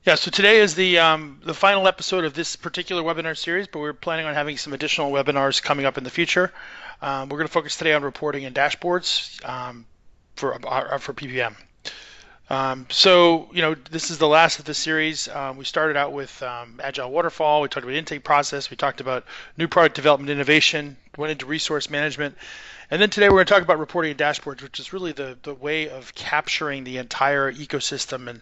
Yeah, so today is the final episode of this particular webinar series, but we're planning on having some additional webinars coming up in the future. We're going to focus today on reporting and dashboards for PPM. This is the last of the series. We started out with Agile Waterfall. We talked about intake process. We talked about new product development innovation, went into resource management. And then today we're going to talk about reporting and dashboards, which is really the way of capturing the entire ecosystem and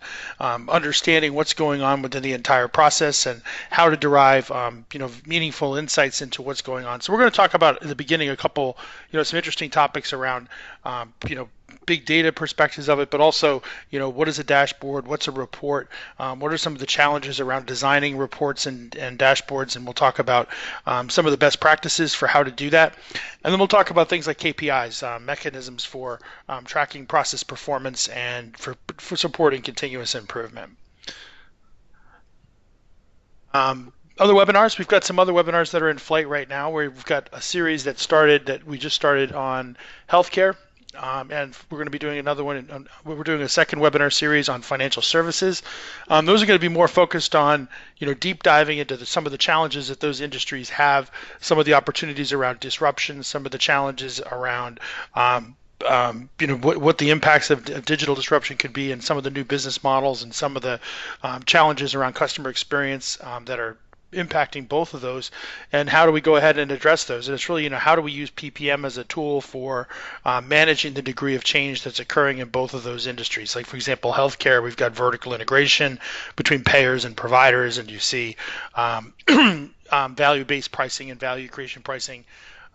understanding what's going on within the entire process and how to derive meaningful insights into what's going on. So we're going to talk about in the beginning a couple some interesting topics around big data perspectives of it, but also, what is a dashboard? What's a report? What are some of the challenges around designing reports and dashboards? And we'll talk about some of the best practices for how to do that. And then we'll talk about things like KPIs, mechanisms for tracking process performance and for supporting continuous improvement. Other webinars, we've got some other webinars that are in flight right now where we've got a series that we just started on healthcare. And we're going to be doing another one. We're doing a second webinar series on financial services. Those are going to be more focused on, deep diving into some of the challenges that those industries have, some of the opportunities around disruption, some of the challenges around, what the impacts of digital disruption could be, and some of the new business models, and some of the challenges around customer experience that are impacting both of those, and how do we go ahead and address those. And it's really, how do we use PPM as a tool for managing the degree of change that's occurring in both of those industries. Like, for example, healthcare, we've got vertical integration between payers and providers, and you see value-based pricing and value creation pricing.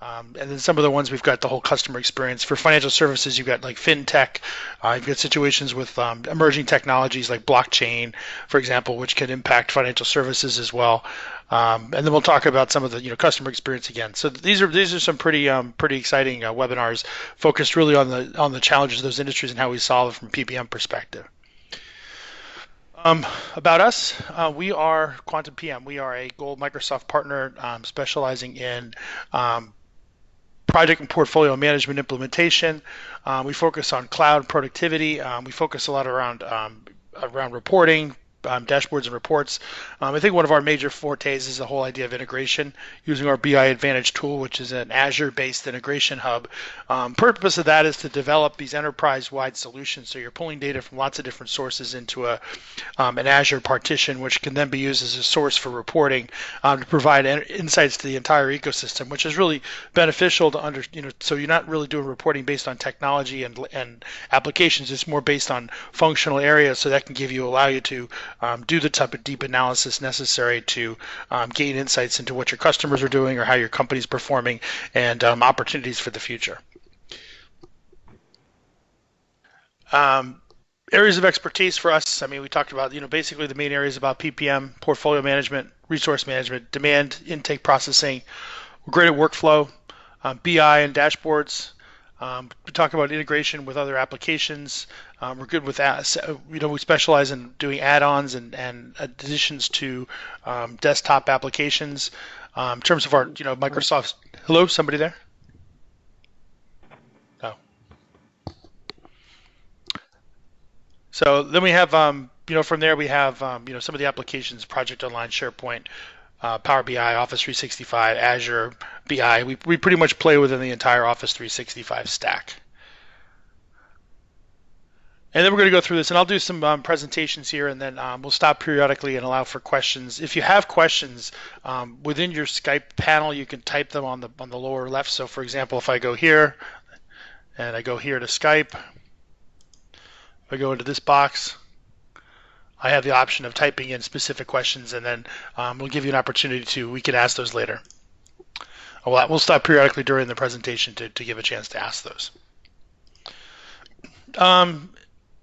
And then some of the ones we've got the whole customer experience. For financial services, you've got like fintech. You've got situations with emerging technologies like blockchain, for example, which can impact financial services as well. And then we'll talk about some of the customer experience again. So these are some pretty exciting webinars focused really on the challenges of those industries and how we solve it from PPM perspective. About us, we are Kuantan PM. We are a Gold Microsoft partner specializing in project and portfolio management implementation. We focus on cloud productivity. We focus a lot around reporting, dashboards and reports. I think one of our major fortes is the whole idea of integration using our BI Advantage tool, which is an Azure-based integration hub. Purpose of that is to develop these enterprise-wide solutions. So you're pulling data from lots of different sources into an Azure partition, which can then be used as a source for reporting to provide insights to the entire ecosystem, which is really beneficial to so you're not really doing reporting based on technology and applications. It's more based on functional areas, so that can allow you to do the type of deep analysis necessary to gain insights into what your customers are doing or how your company's performing and opportunities for the future. Areas of expertise for us, we talked about, basically the main areas about PPM, portfolio management, resource management, demand intake processing. We're great at workflow, BI and dashboards. We talk about integration with other applications. We're good with that. We specialize in doing add-ons and additions to desktop applications. In terms of our, Microsoft. Hello, somebody there? Oh. So then we have, from there we have, some of the applications: Project Online, SharePoint, Power BI, Office 365, Azure, BI. We pretty much play within the entire Office 365 stack. And then we're going to go through this, and I'll do some presentations here, and then we'll stop periodically and allow for questions. If you have questions within your Skype panel, you can type them on the lower left. So, for example, if I go here, and I go here to Skype, if I go into this box, I have the option of typing in specific questions, and then we'll give you an opportunity we can ask those later. We'll stop periodically during the presentation to give a chance to ask those.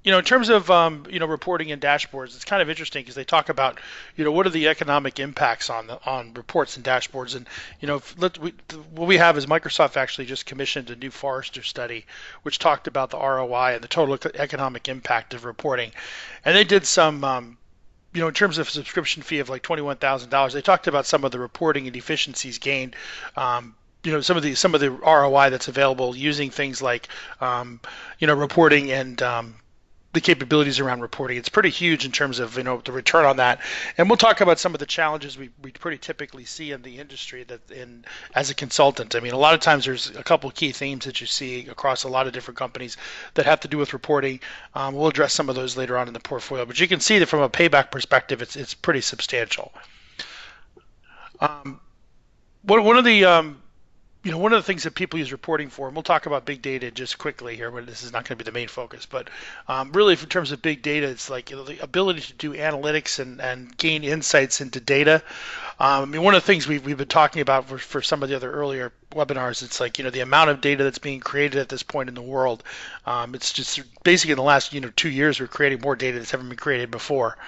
In terms of reporting and dashboards, it's kind of interesting because they talk about what are the economic impacts on reports and dashboards. And what we have is Microsoft actually just commissioned a new Forrester study which talked about the ROI and the total economic impact of reporting, and they did some in terms of a subscription fee of like $21,000. They talked about some of the reporting and efficiencies gained. Some of the ROI that's available using things like reporting and the capabilities around reporting. It's pretty huge in terms of the return on that. And we'll talk about some of the challenges we pretty typically see in the industry as a consultant. I mean, a lot of times there's a couple of key themes that you see across a lot of different companies that have to do with reporting. We'll address some of those later on in the portfolio, but you can see that from a payback perspective, it's pretty substantial. One of the one of the things that people use reporting for, and we'll talk about big data just quickly here, but this is not going to be the main focus, but really in terms of big data, it's like the ability to do analytics and gain insights into data. I mean, one of the things we've been talking about for some of the other earlier webinars, it's like, the amount of data that's being created at this point in the world. It's just basically in the last 2 years, we're creating more data that's ever been created before.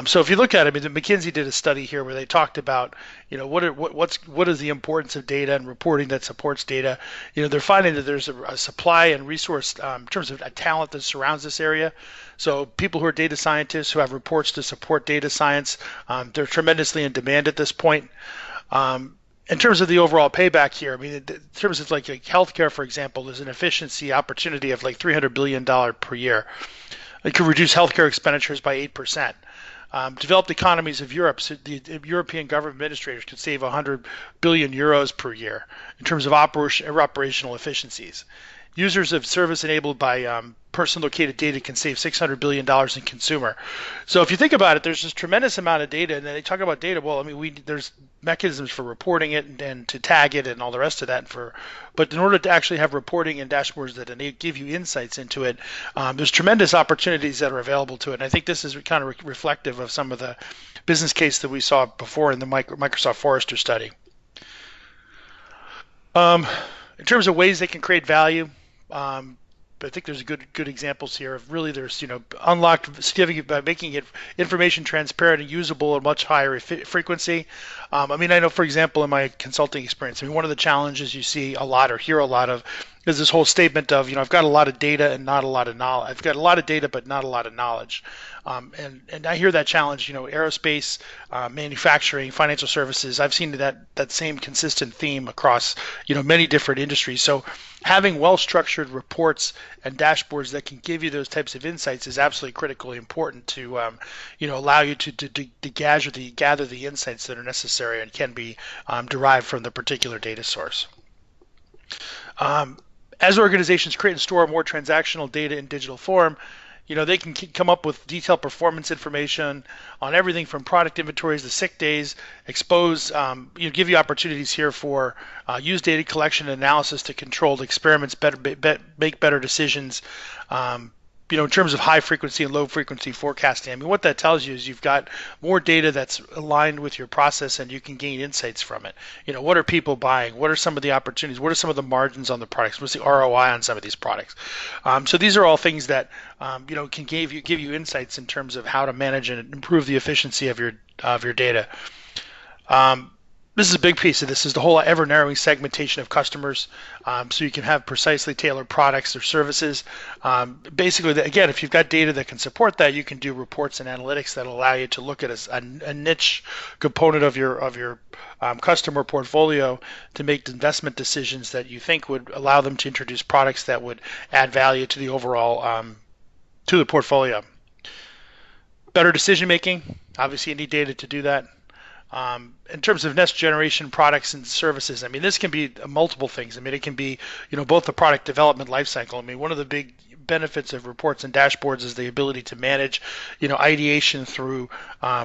So if you look at it, I mean, McKinsey did a study here where they talked about, what is the importance of data and reporting that supports data. They're finding that there's a supply and resource in terms of a talent that surrounds this area. So people who are data scientists who have reports to support data science, they're tremendously in demand at this point. In terms of the overall payback here, I mean, in terms of like healthcare, for example, there's an efficiency opportunity of like $300 billion per year. It could reduce healthcare expenditures by 8%. Developed economies of Europe, so the European government administrators could save 100 billion euros per year in terms of operational efficiencies. Users of service enabled by person located data can save $600 billion in consumer. So if you think about it, there's this tremendous amount of data, and then they talk about data. Well, I mean, there's mechanisms for reporting it and to tag it and all the rest of that. But in order to actually have reporting and dashboards that give you insights into it, there's tremendous opportunities that are available to it. And I think this is kind of reflective of some of the business case that we saw before in the Microsoft Forrester study. In terms of ways they can create value, I think there's good examples here of really there's unlocked significant by making it information transparent and usable at much higher frequency. I mean, I know, for example, in my consulting experience, I mean, one of the challenges you see a lot or hear a lot of is this whole statement of, I've got a lot of data and not a lot of knowledge. I've got a lot of data but not a lot of knowledge. And I hear that challenge, aerospace, manufacturing, financial services. I've seen that same consistent theme across, many different industries. So having well-structured reports and dashboards that can give you those types of insights is absolutely critically important to, allow you to gather the insights that are necessary and can be derived from the particular data source. As organizations create and store more transactional data in digital form, they can come up with detailed performance information on everything from product inventories to sick days, give you opportunities here for use data collection and analysis to control experiments, make better decisions, in terms of high frequency and low frequency forecasting. I mean, what that tells you is you've got more data that's aligned with your process and you can gain insights from it. What are people buying? What are some of the opportunities? What are some of the margins on the products? What's the ROI on some of these products? So these are all things that, can give you insights in terms of how to manage and improve the efficiency of your data. This is a big piece of this is the whole ever narrowing segmentation of customers, so you can have precisely tailored products or services. Basically, again, if you've got data that can support that, you can do reports and analytics that allow you to look at a niche component of your customer portfolio to make investment decisions that you think would allow them to introduce products that would add value to the overall to the portfolio. Better decision making. Obviously, you need data to do that. In terms of next generation products and services, I mean, this can be multiple things. I mean, it can be, both the product development lifecycle. I mean, one of the big benefits of reports and dashboards is the ability to manage, ideation through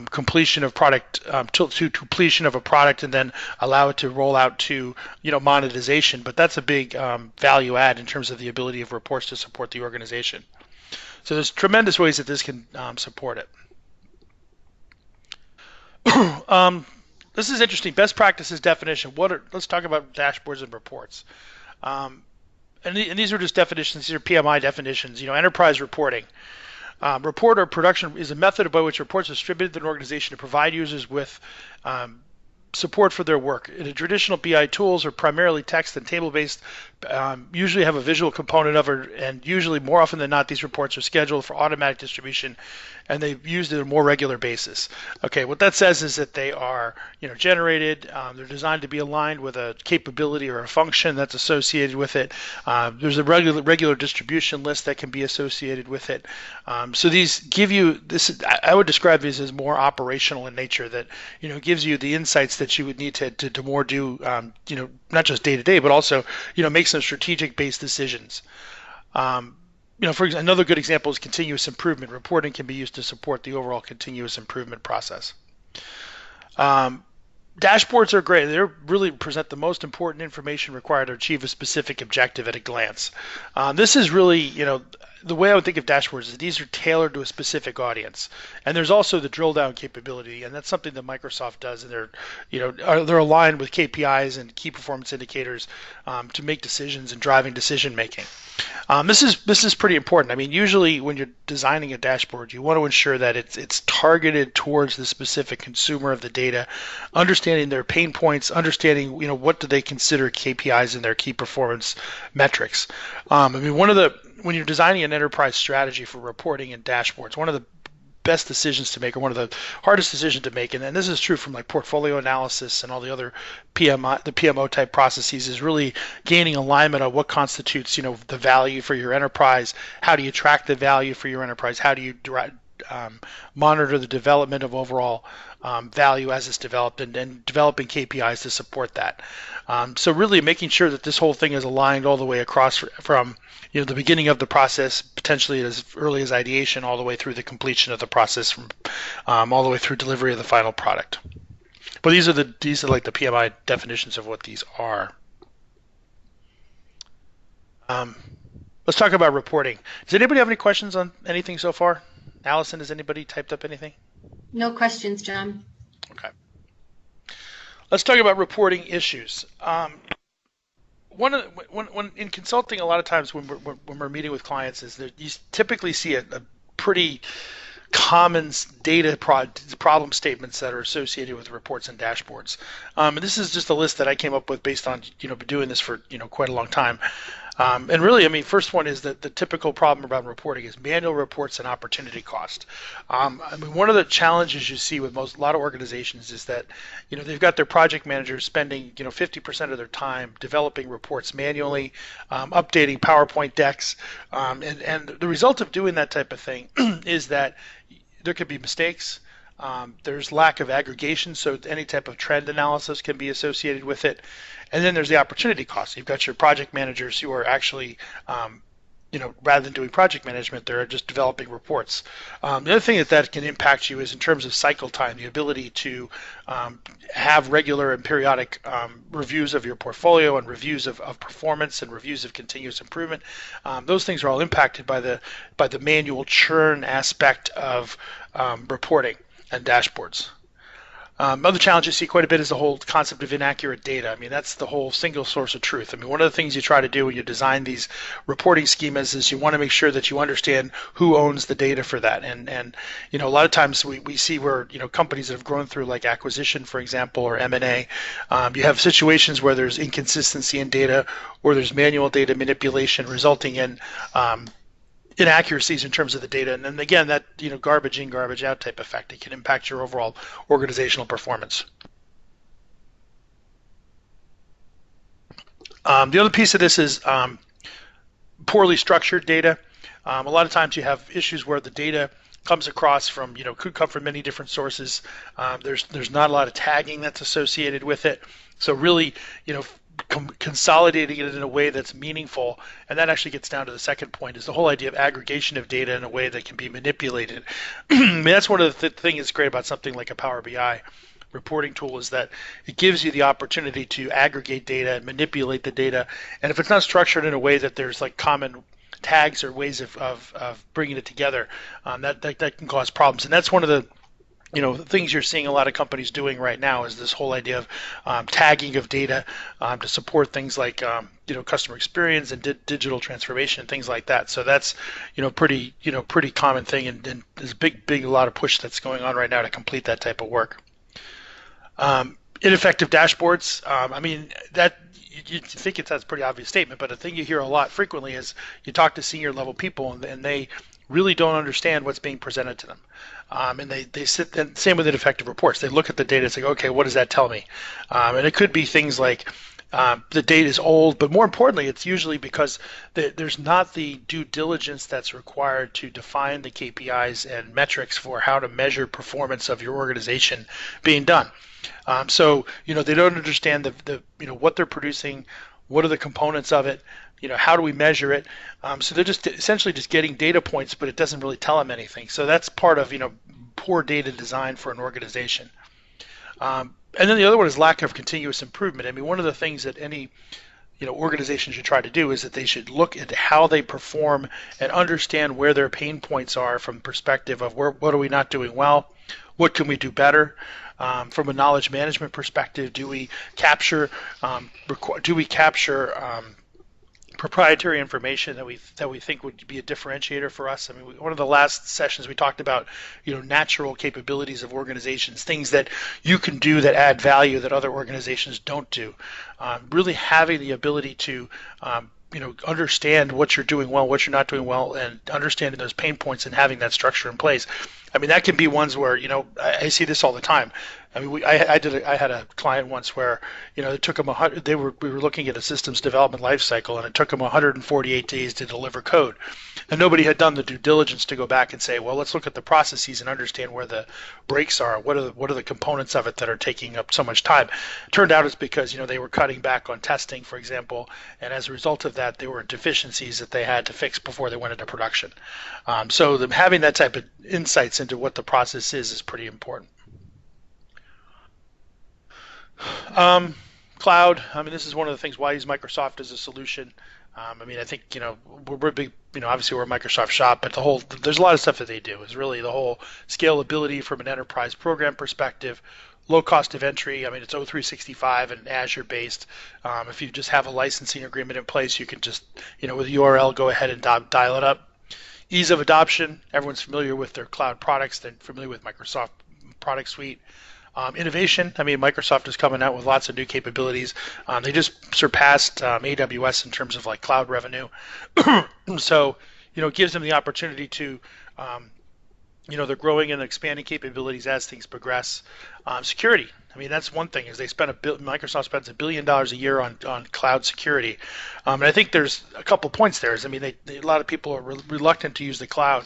completion of product to completion of a product and then allow it to roll out to, monetization. But that's a big value add in terms of the ability of reports to support the organization. So there's tremendous ways that this can support it. This is interesting. Best practices definition. Let's talk about dashboards and reports. And these are just definitions. These are PMI definitions. Enterprise reporting. Report or production is a method by which reports are distributed to an organization to provide users with support for their work. In traditional BI tools are primarily text and table-based, usually have a visual component of it, and usually more often than not, these reports are scheduled for automatic distribution and they've used it on a more regular basis. Okay, what that says is that they are, generated. They're designed to be aligned with a capability or a function that's associated with it. There's a regular distribution list that can be associated with it. So these give you this. I would describe these as more operational in nature. That gives you the insights that you would need to more do. Not just day to day, but also make some strategic based decisions. For example, another good example is continuous improvement. Reporting can be used to support the overall continuous improvement process. Dashboards are great. They really present the most important information required to achieve a specific objective at a glance. This is really, the way I would think of dashboards is these are tailored to a specific audience. And there's also the drill down capability, and that's something that Microsoft does, and they're aligned with KPIs and key performance indicators to make decisions and driving decision making. This is pretty important. I mean, usually when you're designing a dashboard, you want to ensure that it's targeted towards the specific consumer of the data, understanding their pain points, understanding what do they consider KPIs in their key performance metrics. When you're designing an enterprise strategy for reporting and dashboards, one of the best decisions to make, or one of the hardest decisions to make, and this is true from like portfolio analysis and all the other PMO type processes, is really gaining alignment on what constitutes the value for your enterprise. How do you track the value for your enterprise? How do you monitor the development of overall value as it's developed, and developing KPIs to support that. So really making sure that this whole thing is aligned all the way across from the beginning of the process, potentially as early as ideation, all the way through the completion of the process, from all the way through delivery of the final product. But these are like the PMI definitions of what these are. Let's talk about reporting. Does anybody have any questions on anything so far? Allison, has anybody typed up anything? No questions, John. Okay. Let's talk about reporting issues. When in consulting, a lot of times when we're meeting with clients, is that you typically see a pretty common data problem statements that are associated with reports and dashboards. And this is just a list that I came up with based on doing this for quite a long time. And really, I mean, first one is that the typical problem about reporting is manual reports and opportunity cost. I mean, one of the challenges you see with a lot of organizations is that they've got their project managers spending 50% of their time developing reports manually, updating PowerPoint decks, and the result of doing that type of thing is that there could be mistakes. There's lack of aggregation, so any type of trend analysis can be associated with it. And then there's the opportunity cost. You've got your project managers who are actually, rather than doing project management, they're just developing reports. The other thing that can impact you is in terms of cycle time, the ability to have regular and periodic reviews of your portfolio and reviews of performance and reviews of continuous improvement. Those things are all impacted by the manual churn aspect of reporting and dashboards. Other challenge you see quite a bit is the whole concept of inaccurate data. I mean, that's the whole single source of truth. I mean, one of the things you try to do when you design these reporting schemas is you want to make sure that you understand who owns the data for that. And a lot of times we see where companies that have grown through like acquisition, for example, or M&A, you have situations where there's inconsistency in data, or there's manual data manipulation resulting in inaccuracies in terms of the data, and then again that garbage in, garbage out type effect. It can impact your overall organizational performance. The other piece of this is poorly structured data. A lot of times you have issues where the data comes across from could come from many different sources. There's not a lot of tagging that's associated with it. So really consolidating it in a way that's meaningful, and that actually gets down to the second point, is the whole idea of aggregation of data in a way that can be manipulated. I mean, that's one of the things that's great about something like a Power BI reporting tool, is that it gives you the opportunity to aggregate data and manipulate the data, and if it's not structured in a way that there's like common tags or ways of bringing it together, that can cause problems. And that's one of the the things you're seeing a lot of companies doing right now is this whole idea of tagging of data to support things like customer experience and digital transformation and things like that. So that's pretty common thing, and there's a lot of push that's going on right now to complete that type of work. Ineffective dashboards. I mean, that you think that's a pretty obvious statement, but a thing you hear a lot frequently is you talk to senior level people and they really don't understand what's being presented to them. And they sit, and same with the defective reports. They look at the data and say, okay, what does that tell me? And it could be things like the data is old, but more importantly, it's usually because there's not the due diligence that's required to define the KPIs and metrics for how to measure performance of your organization being done. So they don't understand what they're producing, what are the components of it, how do we measure it. So they're just essentially just getting data points, but it doesn't really tell them anything. So that's part of poor data design for an organization. And then the other one is lack of continuous improvement. I mean, one of the things that any organization should try to do is that they should look at how they perform and understand where their pain points are from the perspective of what are we not doing well, what can we do better. From a knowledge management perspective, do we capture proprietary information that we think would be a differentiator for us? I mean, one of the last sessions we talked about, natural capabilities of organizations, things that you can do that add value that other organizations don't do. Really having the ability to understand what you're doing well, what you're not doing well, and understanding those pain points and having that structure in place. I mean, that can be ones where I see this all the time. I mean, I had a client once where it took them we were looking at a systems development life cycle, and it took them 148 days to deliver code, and nobody had done the due diligence to go back and say, well, let's look at the processes and understand where the breaks are. What are the components of it that are taking up so much time? It turned out it's because they were cutting back on testing, for example, and as a result of that, there were deficiencies that they had to fix before they went into production. So having that type of insights into what the process is pretty important. Cloud. I mean, this is one of the things why I use Microsoft as a solution. I mean, I think we're big. Obviously we're a Microsoft shop, but there's a lot of stuff that they do. Is really the whole scalability from an enterprise program perspective, low cost of entry. I mean, it's O365 and Azure based. If you just have a licensing agreement in place, you can just with a URL go ahead and dial it up. Ease of adoption. Everyone's familiar with their cloud products. They're familiar with Microsoft product suite. Innovation. I mean, Microsoft is coming out with lots of new capabilities. They just surpassed AWS in terms of like cloud revenue. So, it gives them the opportunity to, they're growing and expanding capabilities as things progress. Security. I mean, that's one thing is Microsoft spends $1 billion a year on cloud security. And I think there's a couple points there. I mean, a lot of people are reluctant to use the cloud.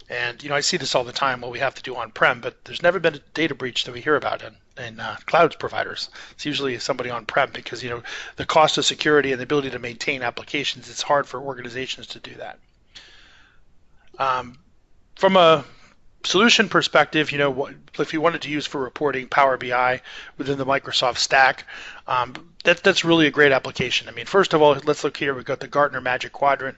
And I see this all the time. Well, we have to do on-prem, but there's never been a data breach that we hear about in cloud providers. It's usually somebody on-prem because the cost of security and the ability to maintain applications. It's hard for organizations to do that. From a solution perspective, if you wanted to use for reporting Power BI within the Microsoft stack, that's really a great application. I mean, first of all, let's look here. We've got the Gartner Magic Quadrant,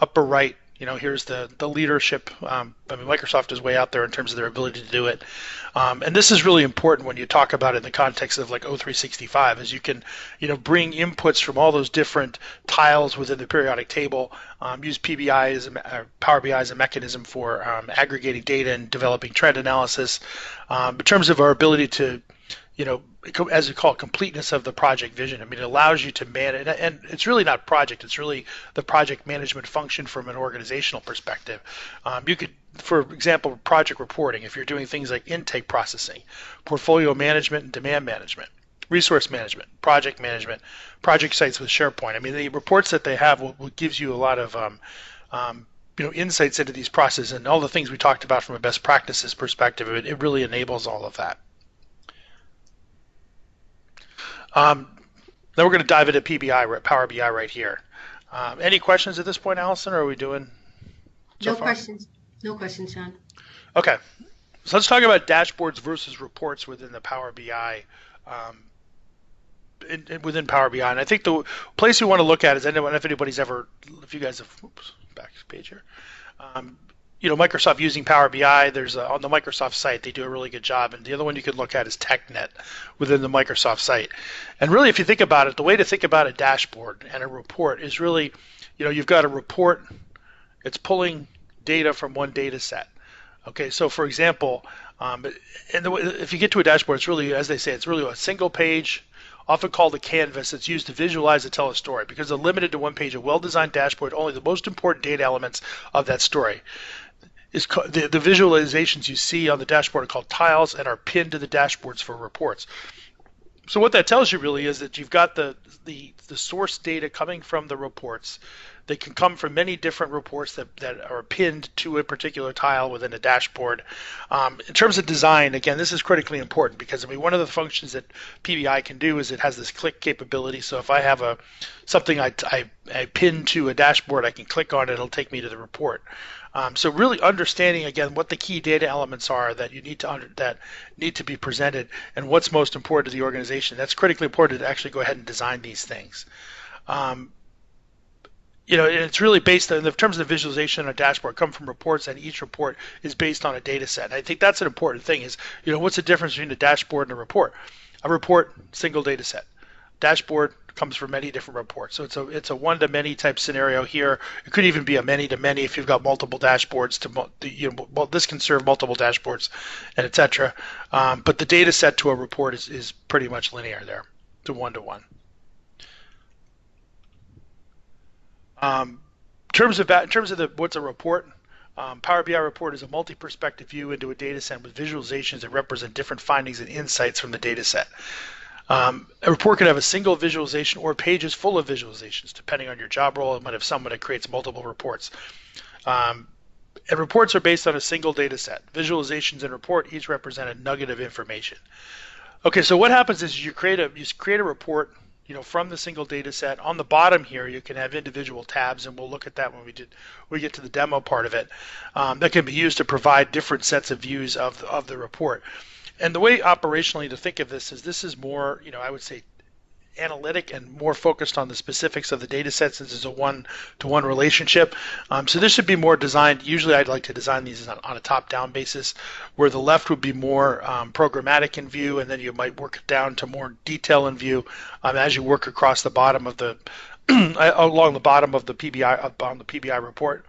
upper right. Here's the leadership. I mean, Microsoft is way out there in terms of their ability to do it. And this is really important when you talk about it in the context of like O365, as you can, bring inputs from all those different tiles within the periodic table, use PBI Power BI as a mechanism for aggregating data and developing trend analysis. In terms of our ability to as we call it, completeness of the project vision. I mean, it allows you to manage, and it's really not project, it's really the project management function from an organizational perspective. You could, for example, project reporting, if you're doing things like intake processing, portfolio management and demand management, resource management, project sites with SharePoint. I mean, the reports that they have will gives you a lot of insights into these processes and all the things we talked about from a best practices perspective. It really enables all of that. Then we're going to dive into PBI, Power BI right here. Any questions at this point, Allison, or are we doing so far? Questions. No questions, Sean. Okay. So let's talk about dashboards versus reports within the Power BI, within Power BI. And I think the place we want to look at is, if you guys have, back page here. Microsoft using Power BI, there's on the Microsoft site, they do a really good job. And the other one you could look at is TechNet within the Microsoft site. And really, if you think about it, the way to think about a dashboard and a report is really, you've got a report, it's data from one data set. Okay, so for example, if you get to a dashboard, it's really, as they say, it's really a single page, often called a canvas. It's used to visualize and tell a story because they're limited to one page, a well-designed dashboard, only the most important data elements of that story. the visualizations you see on the dashboard are called tiles and are pinned to the dashboards for reports. So what that tells you really is that you've got the source data coming from the reports. They can come from many different reports that are pinned to a particular tile within a dashboard. In terms of design, again, this is critically important because one of the functions that PBI can do is it has this click capability. So if I have something I pin to a dashboard, I can click on it, it'll take me to the report. So really understanding again what the key data elements are that you need to be presented and what's most important to the organization. That's critically important to actually go ahead and design these things. It's really based on, in terms of the visualization on a dashboard, come from reports, and each report is based on a data set. And I think that's an important thing is, what's the difference between a dashboard and a report? A report, single data set. Dashboard comes from many different reports. So it's a one-to-many type scenario here. It could even be a many-to-many if you've got multiple dashboards. This can serve multiple dashboards, and etc. But the data set to a report is pretty much linear there, to one-to-one. In terms of what's a report, Power BI report is a multi-perspective view into a data set with visualizations that represent different findings and insights from the data set. A report can have a single visualization or pages full of visualizations, depending on your job role. It might have someone that creates multiple reports. And reports are based on a single data set. Visualizations and report each represent a nugget of information. Okay, so what happens is you create a report from the single data set. On the bottom here, you can have individual tabs, and we'll look at that when we get to the demo part of it. That can be used to provide different sets of views of the report. And the way operationally to think of this is more, I would say, analytic and more focused on the specifics of the data sets. This is a one-to-one relationship. So this should be more designed. Usually I'd like to design these on a top-down basis, where the left would be more programmatic in view, and then you might work it down to more detail in view as you work across the bottom of the along the bottom of the PBI on the PBI report.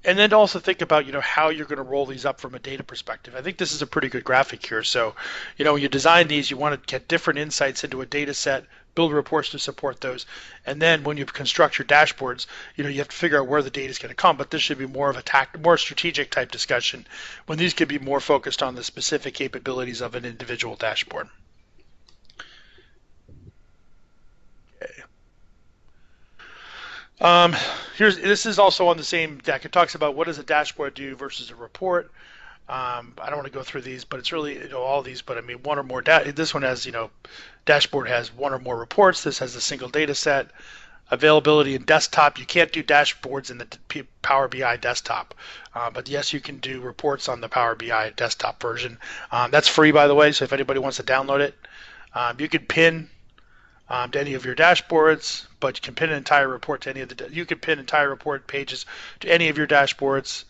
And then also think about, how you're going to roll these up from a data perspective. I think this is a pretty good graphic here. So, when you design these, you want to get different insights into a data set, build reports to support those. And then when you construct your dashboards, you have to figure out where the data is going to come. But this should be more of a more strategic type discussion, when these could be more focused on the specific capabilities of an individual dashboard. This is also on the same deck. It talks about what does a dashboard do versus a report. I don't want to go through these, but it's really all these. But one or more. This one has dashboard has one or more reports. This has a single data set. Availability in desktop. You can't do dashboards in the Power BI desktop, but yes, you can do reports on the Power BI desktop version. That's free, by the way. So if anybody wants to download it, you could pin to any of your dashboards, but you can pin an entire report to any of you can pin entire report pages to any of your dashboards.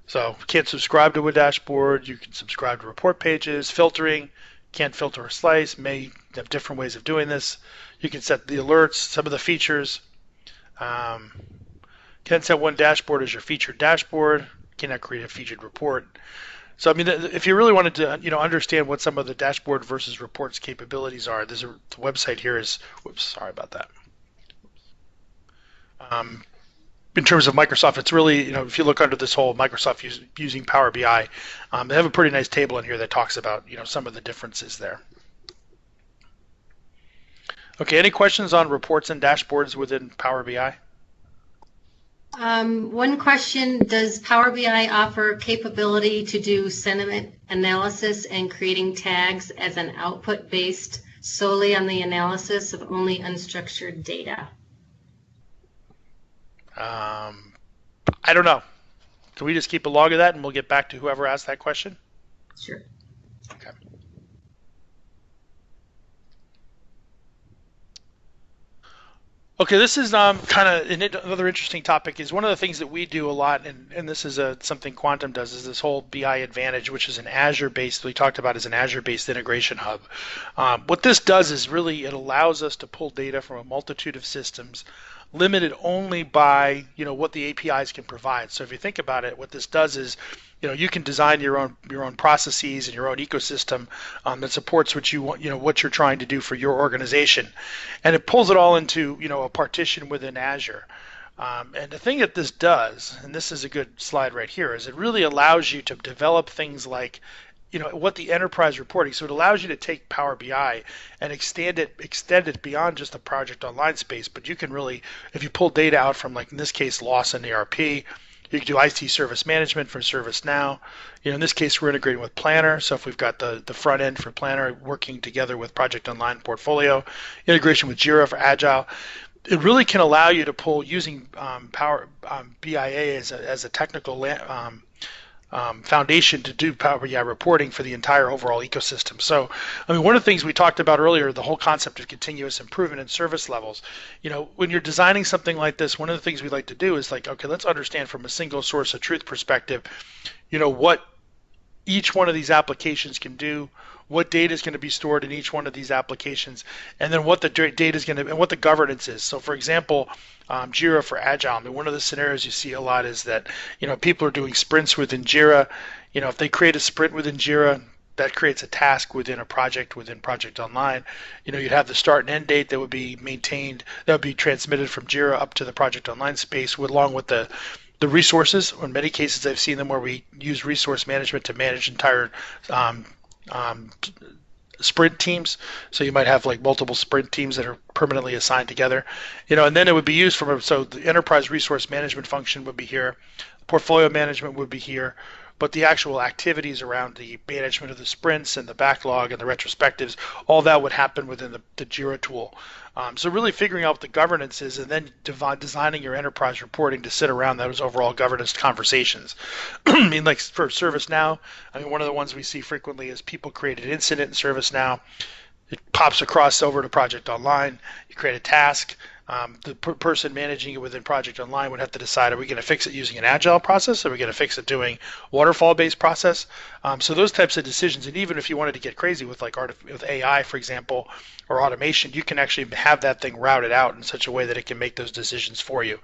So if you can't subscribe to a dashboard, you can subscribe to report pages. Filtering, can't filter or slice, may have different ways of doing this. You can set the alerts, some of the features. Can set one dashboard as your featured dashboard. Cannot create a featured report. So if you really wanted to understand what some of the dashboard versus reports capabilities are, the website here is. Whoops, sorry about that. In terms of Microsoft, it's really if you look under this whole Microsoft using Power BI, they have a pretty nice table in here that talks about some of the differences there. Okay, any questions on reports and dashboards within Power BI? One question, does Power BI offer capability to do sentiment analysis and creating tags as an output based solely on the analysis of only unstructured data? I don't know. Can we just keep a log of that and we'll get back to whoever asked that question? Sure. Okay. Okay, this is kind of another interesting topic. Is one of the things that we do a lot, and this is something Kuantan does, is this whole BI Advantage, which is an Azure-based, we talked about as an Azure-based integration hub. What this does is really it allows us to pull data from a multitude of systems, limited only by what the APIs can provide. So if you think about it, what this does is you can design your own processes and your own ecosystem that supports what you want, what you're trying to do for your organization, and it pulls it all into a partition within Azure. And the thing that this does, and this is a good slide right here, is it really allows you to develop things like, what the enterprise reporting. So it allows you to take Power BI and extend it beyond just the project online space. But you can really, if you pull data out from, like in this case, loss and ERP, you can do IT service management from ServiceNow. In this case, we're integrating with Planner. So if we've got the front end for Planner working together with Project Online Portfolio, integration with Jira for Agile, it really can allow you to pull using Power BIA as a technical foundation to do Power BI reporting for the entire overall ecosystem. So, one of the things we talked about earlier, the whole concept of continuous improvement in service levels. When you're designing something like this, one of the things we like to do is like, okay, let's understand from a single source of truth perspective, what each one of these applications can do, what data is going to be stored in each one of these applications, and then what the data is going to, and what the governance is. So for example, Jira for Agile, one of the scenarios you see a lot is that, people are doing sprints within Jira. If they create a sprint within Jira, that creates a task within a project within Project Online. You'd have the start and end date that would be maintained, that would be transmitted from Jira up to the Project Online space, along with the resources. In many cases, I've seen them where we use resource management to manage entire um, sprint teams. So you might have like multiple sprint teams that are permanently assigned together, and then it would be used so the enterprise resource management function would be here, portfolio management would be here, but the actual activities around the management of the sprints and the backlog and the retrospectives, all that would happen within the Jira tool. So really figuring out what the governance is and then designing your enterprise reporting to sit around those overall governance conversations. Like for ServiceNow, one of the ones we see frequently is people create an incident in ServiceNow. It pops across over to Project Online. You create a task. The person managing it within Project Online would have to decide, are we going to fix it using an agile process? Or are we going to fix it doing waterfall-based process? So those types of decisions, and even if you wanted to get crazy with with AI, for example, or automation, you can actually have that thing routed out in such a way that it can make those decisions for you.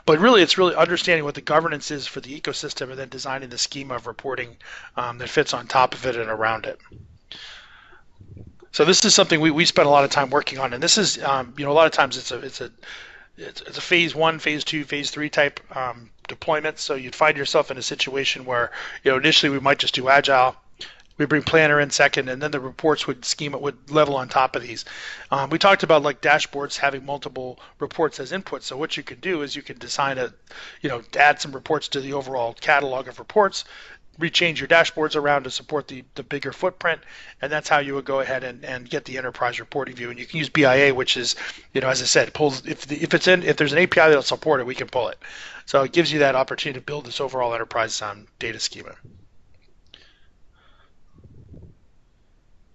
But really, it's really understanding what the governance is for the ecosystem and then designing the schema of reporting that fits on top of it and around it. So this is something we spent a lot of time working on, and this is a lot of times it's a phase 1, phase 2, phase 3 type deployment. So you'd find yourself in a situation where initially we might just do agile. We bring Planner in second, and then the reports would level on top of these. We talked about like dashboards having multiple reports as input. So what you can do is you can design add some reports to the overall catalog of reports, rechange your dashboards around to support the bigger footprint, and that's how you would go ahead and get the enterprise reporting view. And you can use BIA, which is, as I said, pulls if there's an API that'll support it, we can pull it. So it gives you that opportunity to build this overall enterprise data schema.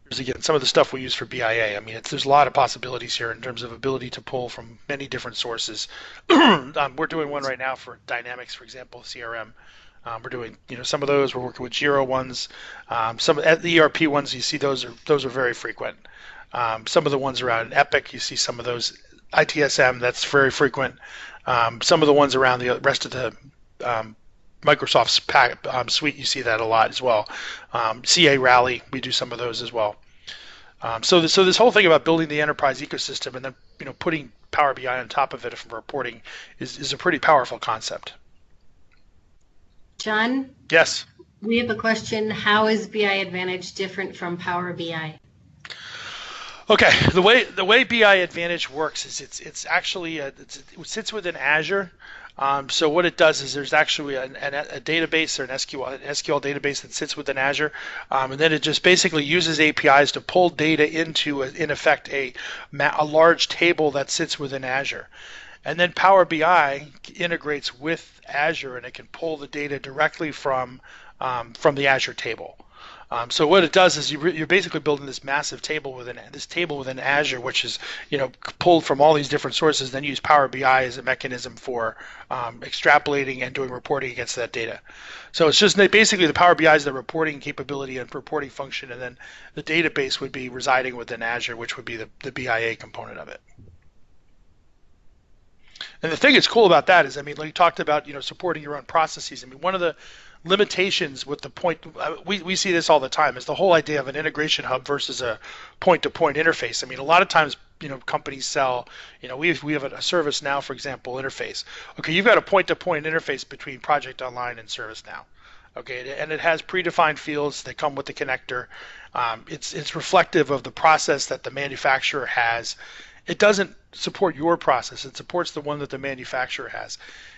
Here's again some of the stuff we use for BIA. There's a lot of possibilities here in terms of ability to pull from many different sources. We're doing one right now for Dynamics, for example, CRM. We're doing, some of those. We're working with Jira ones. Some of the ERP ones, you see those are very frequent. Some of the ones around Epic, you see some of those. ITSM, that's very frequent. Some of the ones around the rest of the Microsoft's suite, you see that a lot as well. CA Rally, we do some of those as well. So this whole thing about building the enterprise ecosystem and then putting Power BI on top of it for reporting is a pretty powerful concept. John? Yes. We have a question. How is BI Advantage different from Power BI? Okay, the way BI Advantage works is it's actually it sits within Azure. So what it does is there's actually a database or an SQL database that sits within Azure, and then it just basically uses APIs to pull data into, in effect, a large table that sits within Azure. And then Power BI integrates with Azure, and it can pull the data directly from the Azure table. So what it does is you're basically building this massive table within Azure, which is pulled from all these different sources. Then use Power BI as a mechanism for extrapolating and doing reporting against that data. So it's just basically the Power BI is the reporting capability and reporting function, and then the database would be residing within Azure, which would be the BIA component of it. And the thing that's cool about that is, like you talked about, supporting your own processes. One of the limitations with the point. We see this all the time. Is the whole idea of an integration hub versus a point-to-point interface. I mean, a lot of times, companies sell. We have a ServiceNow, for example, interface. Okay, you've got a point-to-point interface between Project Online and ServiceNow. Okay, and it has predefined fields that come with the connector. It's reflective of the process that the manufacturer has. It doesn't support your process. It supports the one that the manufacturer has.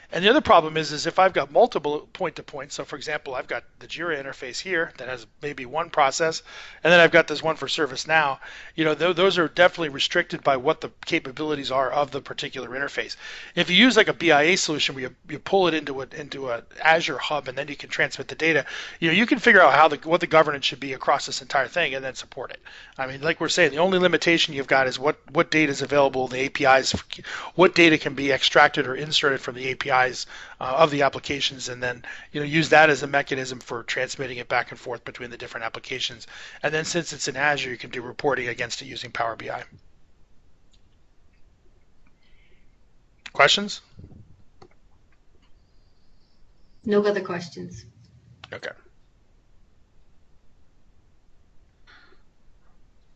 And the other problem is if I've got multiple point-to-point, so for example, I've got the Jira interface here that has maybe one process, and then I've got this one for ServiceNow, those are definitely restricted by what the capabilities are of the particular interface. If you use like a BIA solution where you pull it into a Azure hub and then you can transmit the data, you can figure out what the governance should be across this entire thing and then support it. I mean, like we're saying, the only limitation you've got is what data is available, the APIs, what data can be extracted or inserted from the APIs of the applications, and then use that as a mechanism for transmitting it back and forth between the different applications. And then since it's in Azure, you can do reporting against it using Power BI. Questions? No other questions. Okay.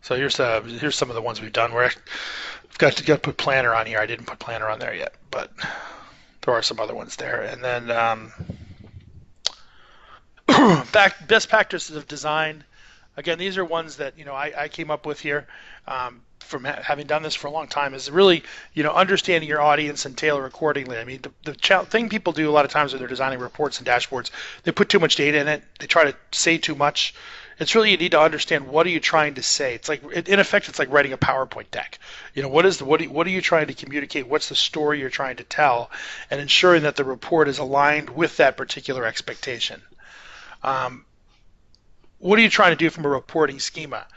So here's some of the ones we've done. I've got to put Planner on here. I didn't put Planner on there yet, but there are some other ones there. And then best practices of design. Again, these are ones that I came up with here from having done this for a long time. Is really understanding your audience and tailor accordingly. I mean, the thing people do a lot of times when they're designing reports and dashboards, they put too much data in it. They try to say too much. It's really, you need to understand, what are you trying to say. It's like, in effect, it's like writing a PowerPoint deck. What are you trying to communicate? What's the story you're trying to tell, and ensuring that the report is aligned with that particular expectation. What are you trying to do from a reporting schema?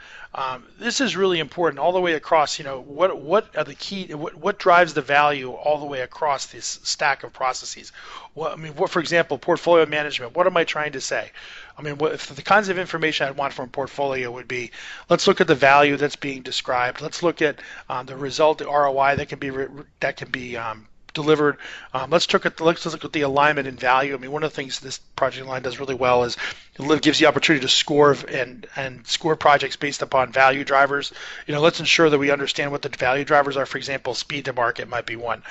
This is really important all the way across. What are the key? What drives the value all the way across this stack of processes? For example, portfolio management. What am I trying to say? I mean, if the kinds of information I'd want from a portfolio would be, let's look at the value that's being described. Let's look at the result, the ROI that can be delivered. Let's look at the alignment and value. I mean, one of the things this project line does really well is it gives you the opportunity to score and score projects based upon value drivers. Let's ensure that we understand what the value drivers are. For example, speed to market might be one.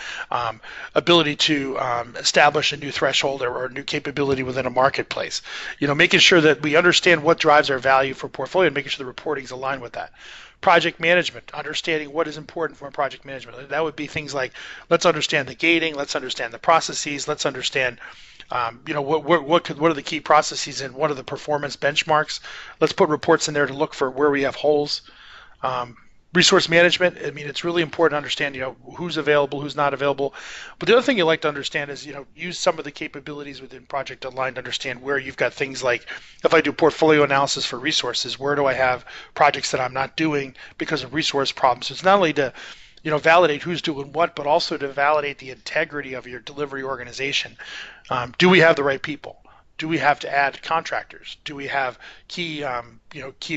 Ability to establish a new threshold or a new capability within a marketplace. Making sure that we understand what drives our value for portfolio and making sure the reporting is aligned with that. Project management, understanding what is important from a project management. That would be things like, let's understand the gating, let's understand the processes, let's understand what are the key processes and what are the performance benchmarks. Let's put reports in there to look for where we have holes. Resource management, I mean, it's really important to understand, who's available, who's not available. But the other thing you like to understand is, use some of the capabilities within Project Online to understand where you've got things like, if I do portfolio analysis for resources, where do I have projects that I'm not doing because of resource problems? It's not only to, validate who's doing what, but also to validate the integrity of your delivery organization. Do we have the right people? Do we have to add contractors? Do we have key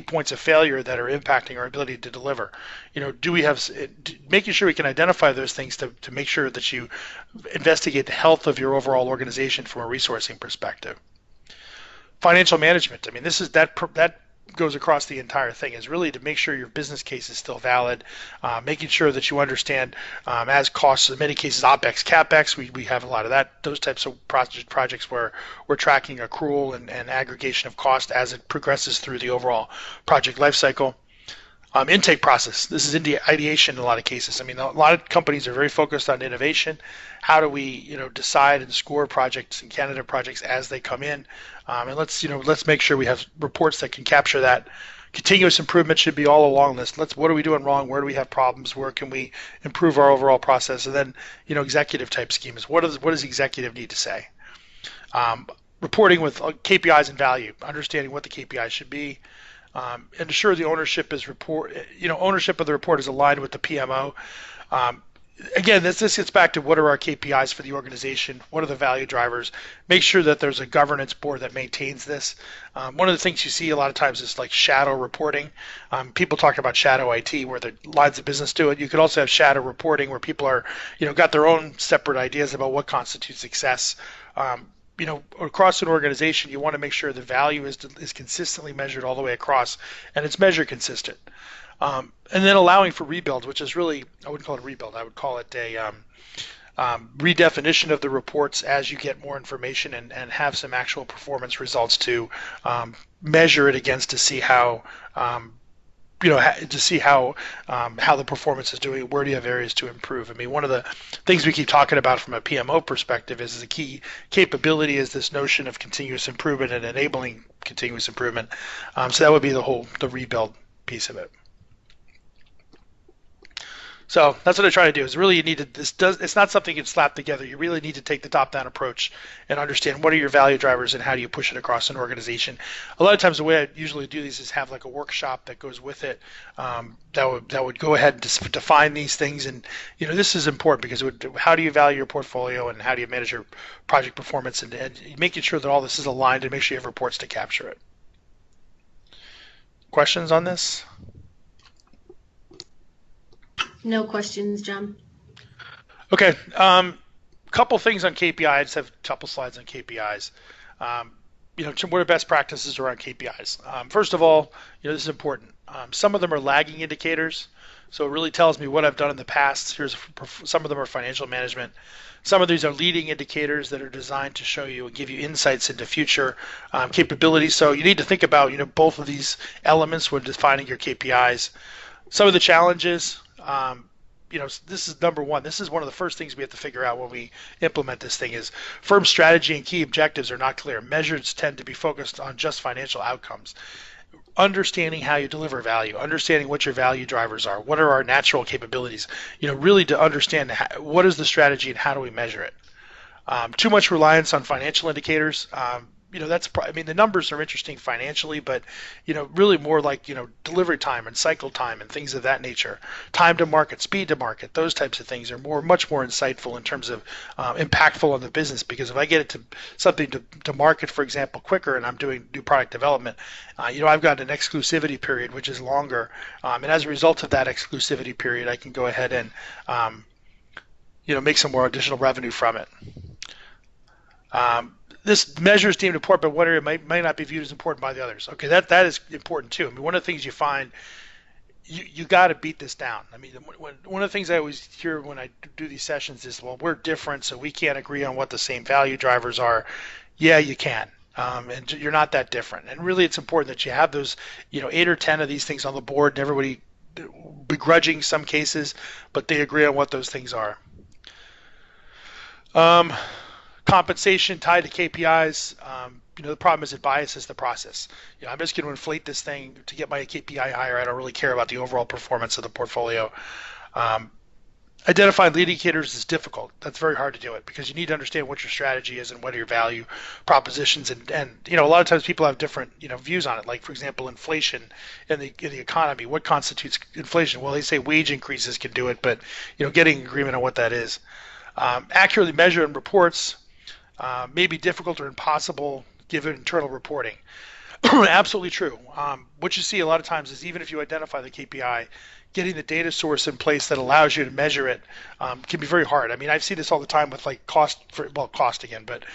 points of failure that are impacting our ability to deliver? Do we have making sure we can identify those things to make sure that you investigate the health of your overall organization from a resourcing perspective. Financial management. I mean, this is that goes across the entire thing, is really to make sure your business case is still valid, making sure that you understand as costs, in many cases OPEX, CAPEX, we have a lot of that, those types of projects where we're tracking accrual and aggregation of cost as it progresses through the overall project lifecycle. Intake process. This is ideation in a lot of cases. I mean, a lot of companies are very focused on innovation. How do we, decide and score projects and candidate projects as they come in? And let's make sure we have reports that can capture that. Continuous improvement should be all along this. What are we doing wrong? Where do we have problems? Where can we improve our overall process? And then, executive type schemas. What does the executive need to say? Reporting with KPIs and value. Understanding what the KPIs should be. Ensure the ownership of the report is aligned with the PMO. Again, this gets back to what are our KPIs for the organization? What are the value drivers? Make sure that there's a governance board that maintains this. One of the things you see a lot of times is like shadow reporting. People talk about shadow IT, where the lines of business do it. You could also have shadow reporting where people are, got their own separate ideas about what constitutes success. across an organization, you want to make sure the value is consistently measured all the way across, and it's measure consistent. And then allowing for rebuilds, which is really, I wouldn't call it a rebuild, I would call it a redefinition of the reports as you get more information and have some actual performance results to measure it against to see how how the performance is doing. Where do you have areas to improve? I mean, one of the things we keep talking about from a PMO perspective is the key capability is this notion of continuous improvement and enabling continuous improvement. So that would be the rebuild piece of it. So that's what I try to do. Is really you need to. It's not something you can slap together. You really need to take the top-down approach and understand what are your value drivers and how do you push it across an organization. A lot of times the way I usually do these is have like a workshop that goes with it. That would go ahead and define these things, and this is important because how do you value your portfolio and how do you manage your project performance and making sure that all this is aligned and make sure you have reports to capture it. Questions on this? No questions, John. Okay, couple things on KPIs. I just have a couple slides on KPIs. What are best practices around KPIs? First of all, this is important. Some of them are lagging indicators, so it really tells me what I've done in the past. Some of them are financial management. Some of these are leading indicators that are designed to show you and give you insights into future capabilities. So you need to think about both of these elements when defining your KPIs. Some of the challenges. This is number one. This is one of the first things we have to figure out when we implement this thing is firm strategy and key objectives are not clear. Measures tend to be focused on just financial outcomes. Understanding how you deliver value, understanding what your value drivers are, what are our natural capabilities, really to understand what is the strategy and how do we measure it. Too much reliance on financial indicators. The numbers are interesting financially, but really more like delivery time and cycle time and things of that nature. Time to market, speed to market, those types of things are much more insightful in terms of impactful on the business. Because if I get it to something to market, for example, quicker, and I'm doing new product development, I've got an exclusivity period which is longer, and as a result of that exclusivity period, I can go ahead and make some more additional revenue from it. This measure is deemed important, but one area might not be viewed as important by the others. Okay, that is important too. I mean, one of the things you find, you got to beat this down. I mean, one of the things I always hear when I do these sessions is, well, we're different, so we can't agree on what the same value drivers are. Yeah, you can, and you're not that different. And really, it's important that you have those, 8 or 10 of these things on the board, and everybody begrudging some cases, but they agree on what those things are. Compensation tied to KPIs. The problem is it biases the process. I'm just going to inflate this thing to get my KPI higher. I don't really care about the overall performance of the portfolio. Identifying lead indicators is difficult. That's very hard to do it because you need to understand what your strategy is and what are your value propositions. And a lot of times people have different views on it. Like, for example, inflation in the economy. What constitutes inflation? Well, they say wage increases can do it, but getting agreement on what that is. Accurately measure in reports may be difficult or impossible given internal reporting. Absolutely true. What you see a lot of times is even if you identify the KPI, getting the data source in place that allows you to measure it can be very hard. I mean, I see this all the time with like cost again, but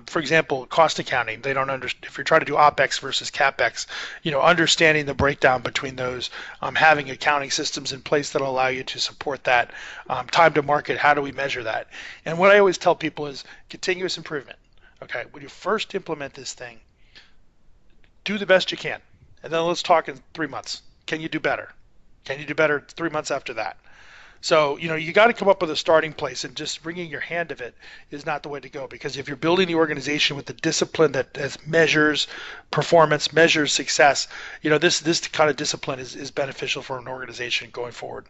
for example, cost accounting. They don't understand if you're trying to do OpEx versus CapEx. Understanding the breakdown between those, having accounting systems in place that allow you to support that. Time to market. How do we measure that? And what I always tell people is continuous improvement. Okay, when you first implement this thing, do the best you can, and then let's talk in 3 months. Can you do better? Can you do better 3 months after that? So, you got to come up with a starting place, and just wringing your hand of it is not the way to go, because if you're building the organization with the discipline that measures performance, measures success, this kind of discipline is beneficial for an organization going forward.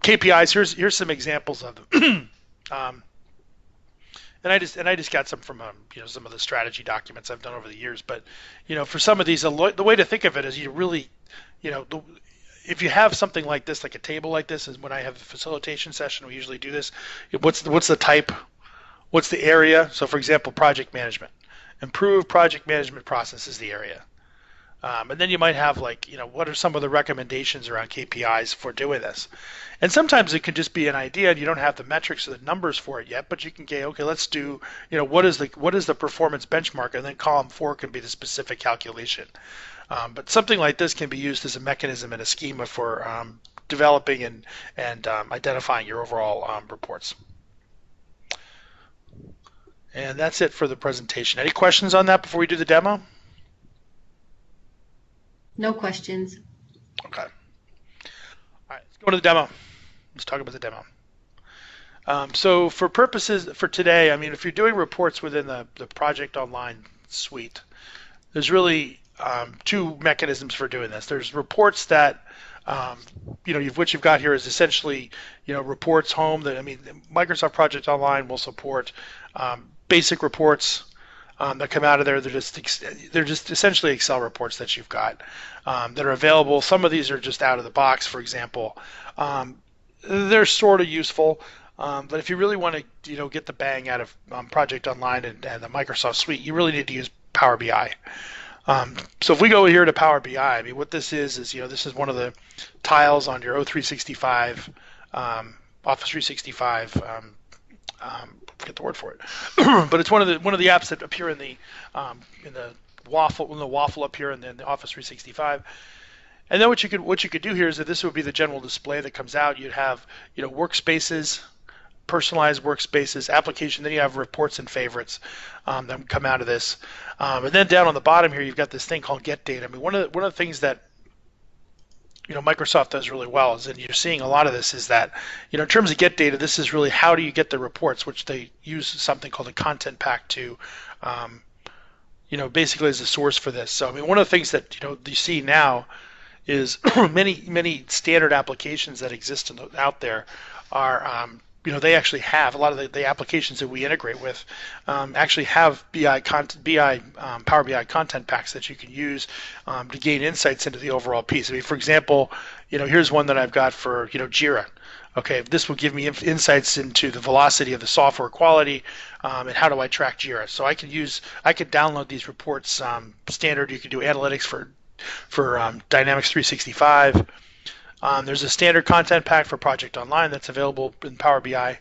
KPIs, here's some examples of them. And I just got some from some of the strategy documents I've done over the years. But for some of these, the way to think of it is you really, if you have something like this, like a table like this, is when I have a facilitation session, we usually do this. What's the type? What's the area? So for example, project management. Improve project management process is the area. And then you might have like, what are some of the recommendations around KPIs for doing this? And sometimes it can just be an idea and you don't have the metrics or the numbers for it yet, but you can get, okay, let's do, what is the performance benchmark? And then column 4 can be the specific calculation. But something like this can be used as a mechanism and a schema for developing and identifying your overall reports. And that's it for the presentation. Any questions on that before we do the demo? No questions. Okay. All right, let's go to the demo. Let's talk about the demo. So for purposes for today, I mean, if you're doing reports within the Project Online suite, there's really two mechanisms for doing this. There's reports that what you've got here is essentially, reports home. That, I mean, Microsoft Project Online will support basic reports that come out of there. They're just essentially Excel reports that you've got that are available. Some of these are just out of the box, for example. They're sort of useful, but if you really want to, get the bang out of Project Online and the Microsoft Suite, you really need to use Power BI. So if we go here to Power BI, I mean, what this is this is one of the tiles on your O365, Office 365. Forget the word for it, but it's one of the apps that appear in the waffle up here in the Office 365. And then what you could do here is that this would be the general display that comes out. You'd have workspaces, personalized workspaces, application. Then you have reports and favorites that come out of this. And then down on the bottom here, you've got this thing called Get Data. I mean, one of the things that Microsoft does really well is, and you're seeing a lot of this, is that in terms of Get Data, this is really how do you get the reports, which they use something called a content pack to, basically as a source for this. So I mean, one of the things that you see now is many standard applications that exist out there are they actually have a lot of the applications that we integrate with actually have Power BI content packs that you can use to gain insights into the overall piece. I mean, for example, here's one that I've got for Jira. Okay, this will give me insights into the velocity of the software quality and how do I track Jira. So I could download these reports standard. You can do analytics for Dynamics 365. There's a standard content pack for Project Online that's available in Power BI.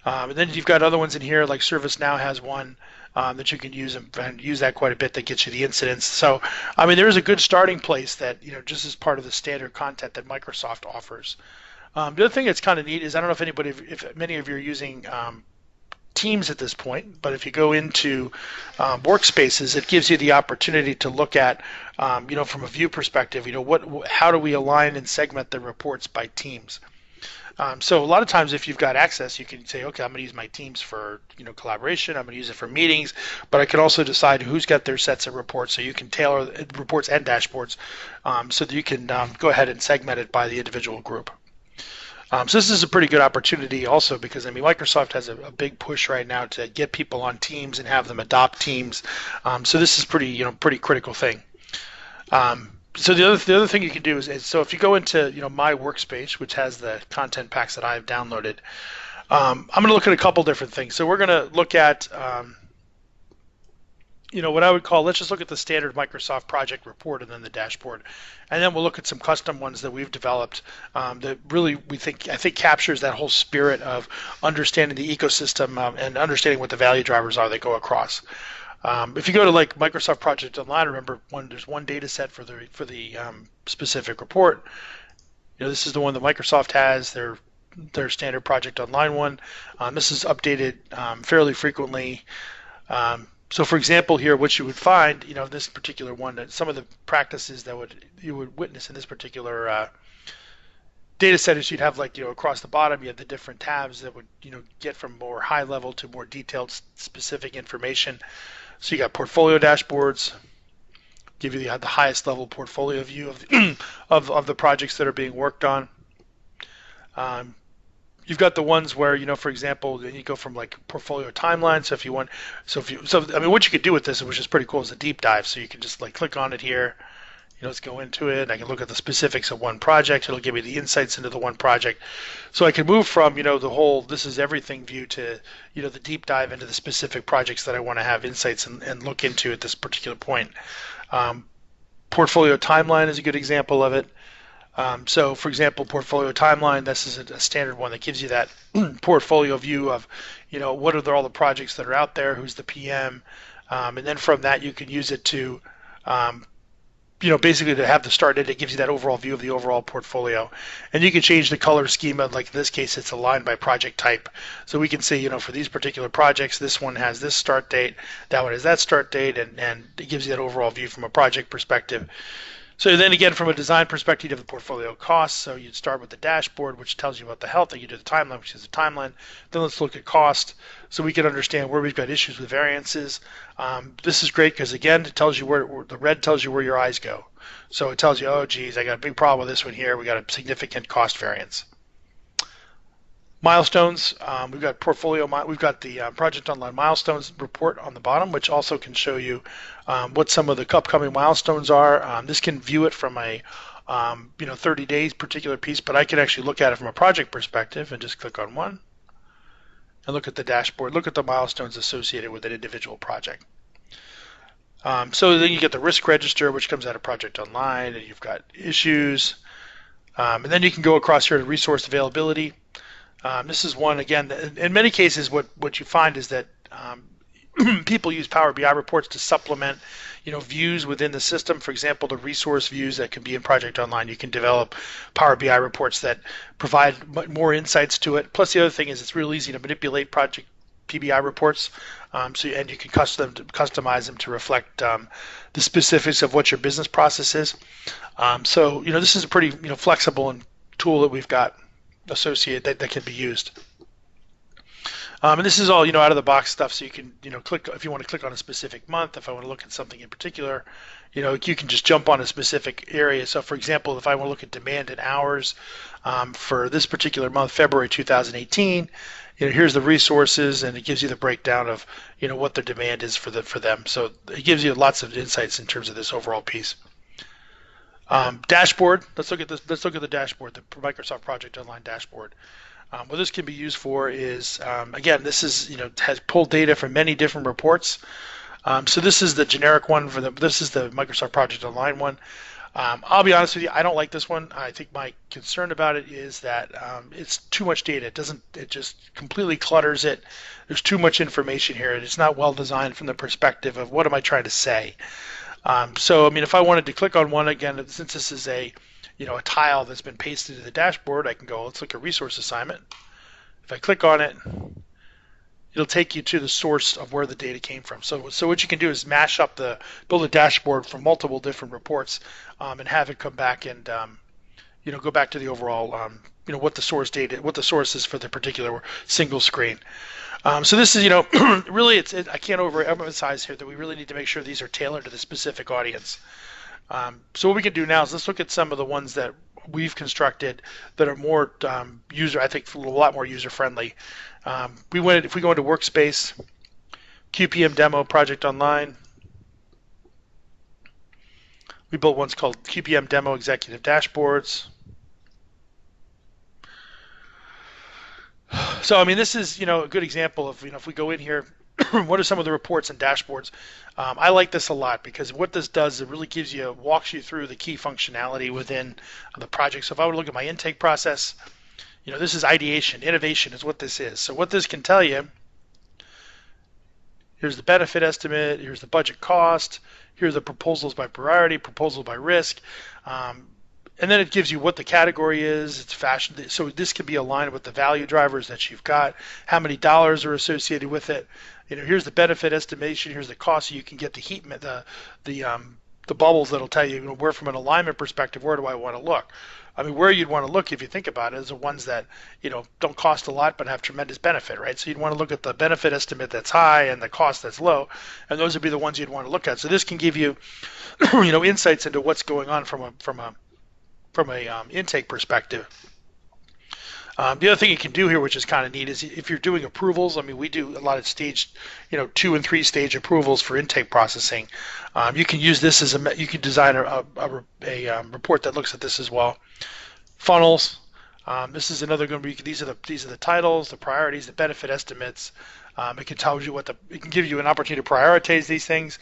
And then you've got other ones in here, like ServiceNow has one that you can use and use that quite a bit that gets you the incidents. So, I mean, there is a good starting place that, just as part of the standard content that Microsoft offers. The other thing that's kind of neat is, I don't know if many of you are using Teams at this point, but if you go into workspaces, it gives you the opportunity to look at, from a view perspective, how do we align and segment the reports by teams. So a lot of times, if you've got access, you can say, okay, I'm going to use my Teams for collaboration. I'm going to use it for meetings, but I can also decide who's got their sets of reports. So you can tailor reports and dashboards, so that you can go ahead and segment it by the individual group. So this is a pretty good opportunity also because, I mean, Microsoft has a big push right now to get people on Teams and have them adopt Teams. So this is pretty critical thing. So the other thing you can do is so if you go into my workspace, which has the content packs that I've downloaded, I'm going to look at a couple different things. So we're going to look at what I would call, let's just look at the standard Microsoft project report and then the dashboard. And then we'll look at some custom ones that we've developed that really I think captures that whole spirit of understanding the ecosystem and understanding what the value drivers are that go across. If you go to like Microsoft Project Online, remember there's one data set for the specific report. This is the one that Microsoft has, their standard Project Online one. This is updated fairly frequently. So for example here, what you would find, this particular one, that some of the practices that you would witness in this particular data set is you'd have across the bottom, you have the different tabs that would, get from more high level to more detailed specific information. So you got portfolio dashboards, give you the highest level portfolio view of the projects that are being worked on. You've got the ones where, for example, you go from like portfolio timeline. So I mean, what you could do with this, which is pretty cool, is a deep dive. So you can just click on it here. Let's go into it. I can look at the specifics of one project. It'll give me the insights into the one project. So I can move from, the whole this is everything view to, the deep dive into the specific projects that I want to have insights and look into at this particular point. Portfolio timeline is a good example of it. So, for example, portfolio timeline, this is a standard one that gives you that portfolio view of, what are all the projects that are out there, who's the PM, and then from that you can use it to, um, basically to have the start date. It gives you that overall view of the overall portfolio, and you can change the color schema. Like in this case, it's aligned by project type, so we can say, for these particular projects, this one has this start date, that one has that start date, and it gives you that overall view from a project perspective. So then again, from a design perspective of the portfolio costs, so you'd start with the dashboard, which tells you about the health, and you do the timeline, which is the timeline. Then let's look at cost, so we can understand where we've got issues with variances. This is great because again, it tells you where the red tells you where your eyes go. So it tells you, oh geez, I got a big problem with this one here. We got a significant cost variance. Milestones, we've got we've got the project online milestones report on the bottom, which also can show you what some of the upcoming milestones are. This can view it from a 30 days particular piece, but I can actually look at it from a project perspective and just click on one and look at the dashboard, look at the milestones associated with an individual project. So then you get the risk register, which comes out of Project Online, and you've got issues, and then you can go across here to resource availability. This is one, again, in many cases what you find is that people use Power BI reports to supplement views within the system. For example, the resource views that can be in Project Online, you can develop Power BI reports that provide more insights to it. Plus the other thing is it's real easy to manipulate Project PBI reports, and you can customize them to reflect the specifics of what your business process is. So this is a pretty flexible tool that we've got associated that can be used. And this is all out of the box stuff, so you can click if you want to click on a specific month. If I want to look at something in particular, you can just jump on a specific area. So for example, if I want to look at demand in hours for this particular month, February 2018, here's the resources, and it gives you the breakdown of what the demand is for them. So it gives you lots of insights in terms of this overall piece. Dashboard. Let's look at this. Let's look at the dashboard, the Microsoft Project Online dashboard. What this can be used for is, again, this is has pulled data from many different reports. So this is the generic one this is the Microsoft Project Online one. I'll be honest with you, I don't like this one. I think my concern about it is that it's too much data. It just completely clutters it. There's too much information here, and it's not well designed from the perspective of what am I trying to say. So I mean, if I wanted to click on one again, since this is a tile that's been pasted to the dashboard, I can go, let's look at resource assignment. If I click on it, it'll take you to the source of where the data came from. So what you can do is build a dashboard from multiple different reports, and have it come back and go back to the overall what the source is for the particular single screen. So this is really I can't overemphasize here that we really need to make sure these are tailored to the specific audience. So what we can do now is let's look at some of the ones that we've constructed that are more I think a lot more user friendly. If we go into Workspace, QPM Demo Project Online, we built ones called QPM Demo Executive Dashboards. So I mean, this is a good example of if we go in here, what are some of the reports and dashboards? I like this a lot because what this does, it really walks you through the key functionality within the project. So if I were to look at my intake process, this is ideation, innovation is what this is. So what this can tell you, here's the benefit estimate, here's the budget cost, here are the proposals by priority, proposal by risk, and then it gives you what the category is. It's fashion. So this can be aligned with the value drivers that you've got, how many dollars are associated with it. Here's the benefit estimation. Here's the cost. So you can get the heat, the bubbles that'll tell you, where from an alignment perspective, where do I want to look? I mean, where you'd want to look if you think about it is the ones that don't cost a lot but have tremendous benefit, right? So you'd want to look at the benefit estimate that's high and the cost that's low, and those would be the ones you'd want to look at. So this can give you, insights into what's going on from a intake perspective. The other thing you can do here, which is kind of neat, is if you're doing approvals. I mean, we do a lot of stage, 2 and 3 stage approvals for intake processing. You can use this you can design a report that looks at this as well. Funnels. This is another going to be. These are the titles, the priorities, the benefit estimates. It can tell you it can give you an opportunity to prioritize these things.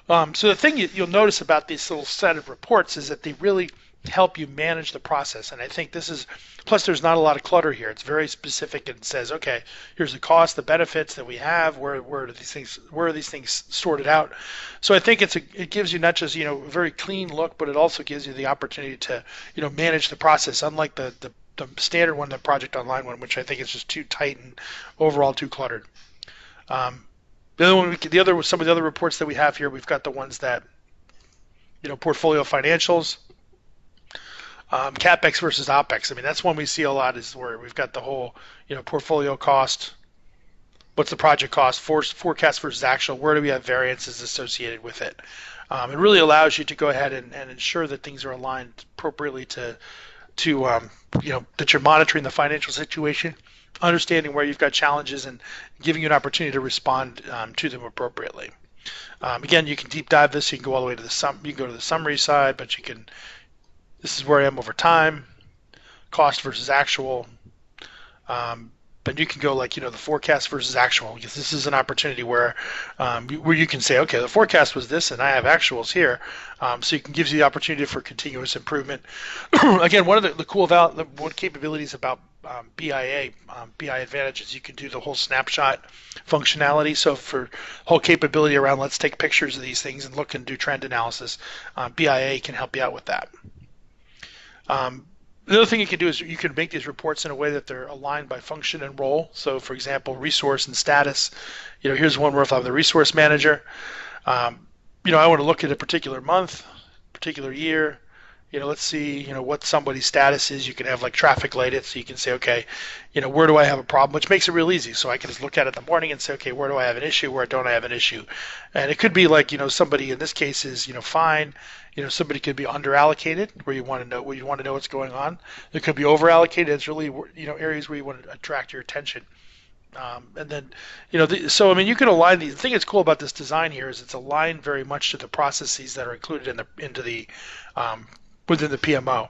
So the thing you'll notice about these little set of reports is that they really help you manage the process. And I think this is, plus there's not a lot of clutter here. It's very specific and says, okay, here's the cost, the benefits that we have, where are these things sorted out. So I think it gives you not just, a very clean look, but it also gives you the opportunity to, manage the process, unlike the standard one, the Project Online one, which I think is just too tight and overall too cluttered. The other one, some of the other reports that we have here, we've got the ones that, portfolio financials, CapEx versus OpEx. I mean, that's one we see a lot, is where we've got the whole, portfolio cost, what's the project cost, forecast versus actual, where do we have variances associated with it. It really allows you to go ahead and ensure that things are aligned appropriately to that you're monitoring the financial situation, understanding where you've got challenges, and giving you an opportunity to respond to them appropriately. Again, you can deep dive this. You can go all the way to you can go to the summary side, but this is where I am over time, cost versus actual. But you can go the forecast versus actual, because this is an opportunity where you can say, okay, the forecast was this and I have actuals here. So it gives you the opportunity for continuous improvement. Again, one of the cool capabilities about BI Advantage, you can do the whole snapshot functionality. So for whole capability around, let's take pictures of these things and look and do trend analysis, BIA can help you out with that. The other thing you can do is you can make these reports in a way that they're aligned by function and role. So for example, resource and status. Here's one where if I'm the resource manager, I want to look at a particular month, particular year. Let's see, what somebody's status is. You can have traffic lighted, so you can say, okay, where do I have a problem, which makes it real easy. So I can just look at it in the morning and say, okay, where do I have an issue, where don't I have an issue? And it could be somebody in this case is, fine. Somebody could be under allocated, where you want to know what's going on. There could be over allocated. It's really, areas where you want to attract your attention. And then, so I mean, you can align these. The thing that's cool about this design here is it's aligned very much to the processes that are included within the PMO.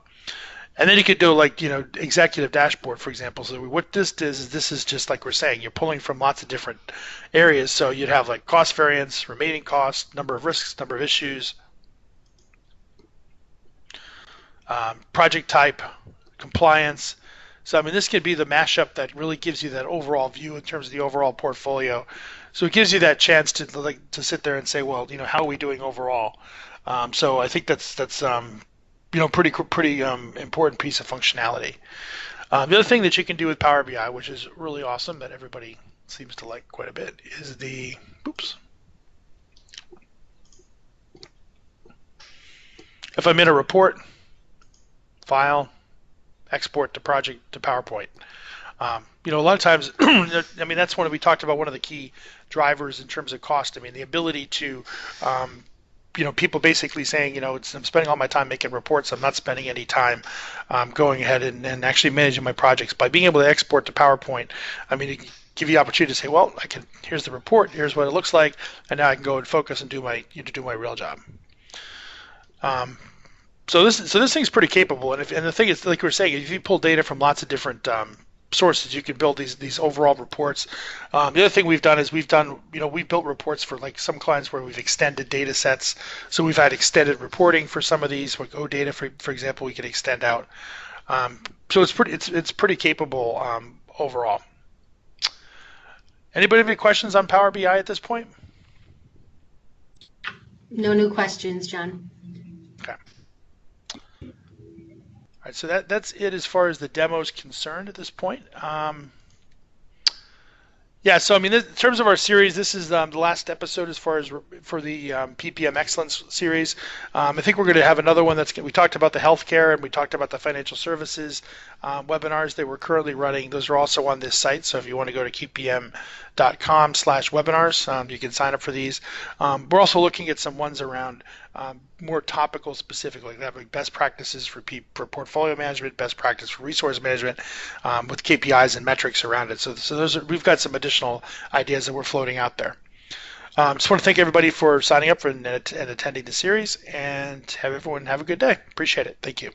And then you could do executive dashboard, for example. So what this is just like we're saying, you're pulling from lots of different areas. So you'd have cost variance, remaining cost, number of risks, number of issues, project type, compliance. So I mean, this could be the mashup that really gives you that overall view in terms of the overall portfolio. So it gives you that chance to sit there and say, well, how are we doing overall? So I think that's pretty important piece of functionality. The other thing that you can do with Power BI, which is really awesome, that everybody seems to like quite a bit, is if I'm in a report, file, export to project to PowerPoint. A lot of times, I mean, that's we talked about one of the key drivers in terms of cost. I mean, the ability to people basically saying, I'm spending all my time making reports. I'm not spending any time going ahead and actually managing my projects. By being able to export to PowerPoint, I mean, it give you the opportunity to say, well, here's the report, here's what it looks like, and now I can go and focus and do my real job. So this thing's pretty capable, and the thing is, like we were saying, if you pull data from lots of different sources, you can build these overall reports. The other thing we've done is we've built reports for some clients where we've extended data sets. So we've had extended reporting for some of these. Like OData, for example, we can extend out. So it's pretty capable overall. Anybody have any questions on Power BI at this point? No new questions, John. Okay. All right, so that's it as far as the demo is concerned at this point. Yeah, so I mean, in terms of our series, this is the last episode as far as for the PPM Excellence series. I think we're going to have another one we talked about the healthcare and we talked about the financial services webinars that we're currently running. Those are also on this site, so if you want to go to kpm.com/webinars, you can sign up for these. We're also looking at some ones around more topical specific, like having best practices for portfolio management, best practice for resource management, with KPIs and metrics around it. So we've got some additional ideas that we're floating out there. Just want to thank everybody for signing up and attending the series, and have everyone have a good day. Appreciate it. Thank you.